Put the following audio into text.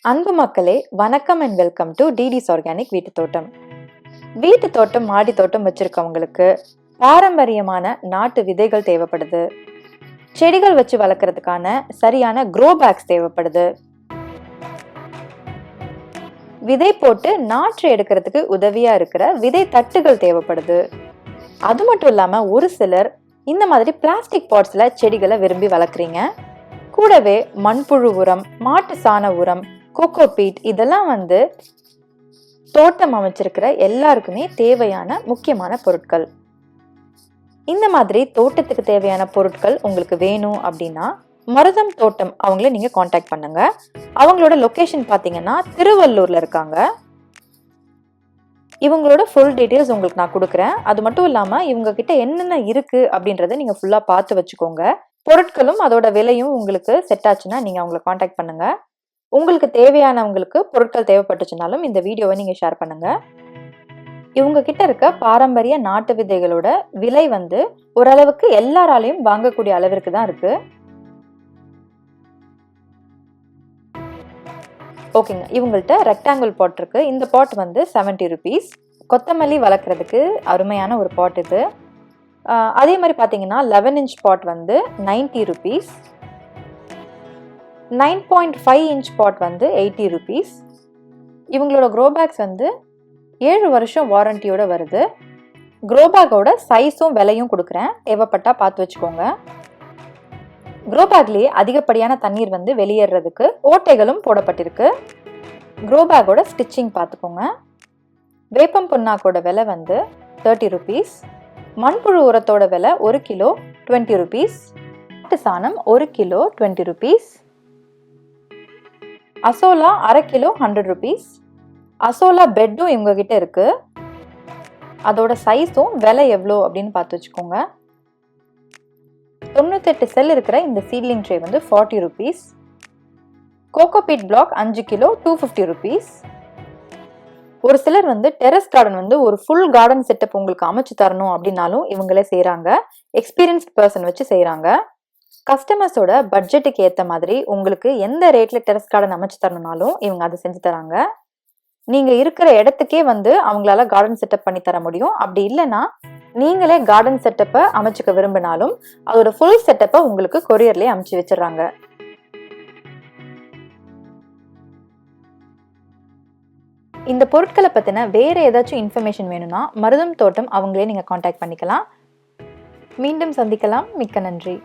அன்பு மக்களே, வணக்கம் அண்ட் வெல்கம் டு டிடிஸ் ஆர்கானிக் வீட்டு தோட்டம். வீட்டு தோட்டம், மாடி தோட்டம் வச்சிருக்கவங்களுக்கு பாரம்பரியமான நாட்டு விதைகள் தேவைப்படுது. செடிகள் வச்சு வளர்க்கறதுக்கான சரியான growbags தேவைப்படுது. விதை போட்டு நாற்று எடுக்கிறதுக்கு உதவியா இருக்கிற விதை தட்டுகள் தேவைப்படுது. அது மட்டும் இல்லாம ஒரு சிலர் இந்த மாதிரி பிளாஸ்டிக் பாட்ஸ்ல செடிகளை விரும்பி வளர்க்குறீங்க. கூடவே மண்புழு உரம், மாட்டு சாண உரம், கோகோபீட் இதெல்லாம் தோட்டம் அமைச்சிருக்கிற எல்லாருக்குமே தேவையான முக்கியமான பொருட்கள். இந்த மாதிரி தோட்டத்துக்கு தேவையான பொருட்கள் உங்களுக்கு வேணும் அப்படின்னா மருதம் தோட்டம் அவங்கள நீங்க காண்டாக்ட் பண்ணுங்க. அவங்களோட லொகேஷன் பாத்தீங்கன்னா திருவள்ளூர்ல இருக்காங்க. இவங்களோட ஃபுல் டீடைல்ஸ் உங்களுக்கு நான் கொடுக்குறேன். அது மட்டும் இல்லாம இவங்க கிட்ட என்னென்ன இருக்கு அப்படின்றத நீங்க ஃபுல்லா பார்த்து வச்சுக்கோங்க. பொருட்களும் அதோட விலையும் உங்களுக்கு செட் ஆச்சுன்னா நீங்க அவங்களை காண்டாக்ட் பண்ணுங்க. உங்களுக்கு தேவையானவங்களுக்கு பொருட்கள் தேவைப்பட்டுச்சுனாலும் இந்த வீடியோவை நீங்க ஷேர் பண்ணுங்க. இவங்க கிட்ட இருக்க பாரம்பரிய நாட்டு விதைகளோட விலை ஓரளவுக்கு எல்லாராலையும் வாங்கக்கூடிய அளவிற்கு தான் இருக்கு. ஓகேங்க, இவங்கள்ட்ட ரெக்டாங்கிள் பாட் இருக்கு. இந்த பாட் 70 rupees. கொத்தமல்லி வளர்க்குறதுக்கு அருமையான ஒரு பாட் இது. அதே மாதிரி பார்த்தீங்கன்னா 11 inch பாட் 90 rupees. 9.5 inch பாட் 80 rupees. இவங்களோட க்ரோபேக்ஸ் 7 வருஷம் வாரண்டியோட வருது. க்ரோபேக்கோட சைஸும் விலையும் கொடுக்குறேன், தேவைப்பட்டா பார்த்து வச்சுக்கோங்க. க்ரோபேக்லேயே அதிகப்படியான தண்ணீர் வெளியேறதுக்கு ஓட்டைகளும் போடப்பட்டிருக்கு. க்ரோபேக்கோட ஸ்டிச்சிங் பார்த்துக்கோங்க. வேப்பம் புண்ணாக்கோட விலை 30 rupees. மண்புழு உரத்தோட விலை 1 கிலோ 20 rupees. மாட்டு சாணம் 1 கிலோ 20 rupees. அசோலா அரை கிலோ 100 rupees. அசோலா பெட்டும் இவங்க கிட்ட இருக்கு. அதோட சைஸும் விலை எவ்வளோ அப்படின்னு பார்த்து வச்சுக்கோங்க. 98 செல் இருக்கிற இந்த seedling tray 40 rupees. Cocopeat block 5 kilo 250 rupees. ஒரு சிலர் டெரஸ் கார்டன் ஒரு ஃபுல் கார்டன் செட்டப் உங்களுக்கு அமைச்சு தரணும் அப்படின்னாலும் இவங்களே செய்கிறாங்க. எக்ஸ்பீரியன்ஸ்ட் பர்சன் வச்சு செய்கிறாங்க. கஸ்டமர்ஸோட பட்ஜெட்டுக்கு ஏற்ற மாதிரி உங்களுக்கு எந்த ரேட்ல டெரஸ் கார்டன் அமைச்சு தரணும்னாலும் இவங்க அதை செஞ்சு தராங்க. நீங்க இருக்கிற இடத்துக்கே அவங்களால கார்டன் செட்டப் பண்ணி தர முடியும். அப்படி இல்லைன்னா நீங்களே கார்டன் செட்டப்பை அமைச்சுக்க விரும்பினாலும் அதோட ஃபுல் செட்டப்பை உங்களுக்கு கொரியர்லேயே அமைச்சு வச்சிடறாங்க. இந்த பொருட்களை பத்தின வேற ஏதாச்சும் இன்ஃபர்மேஷன் வேணும்னா மருதம் தோட்டம் அவங்களே நீங்க காண்டாக்ட் பண்ணிக்கலாம். மீண்டும் சந்திக்கலாம். மிக்க நன்றி.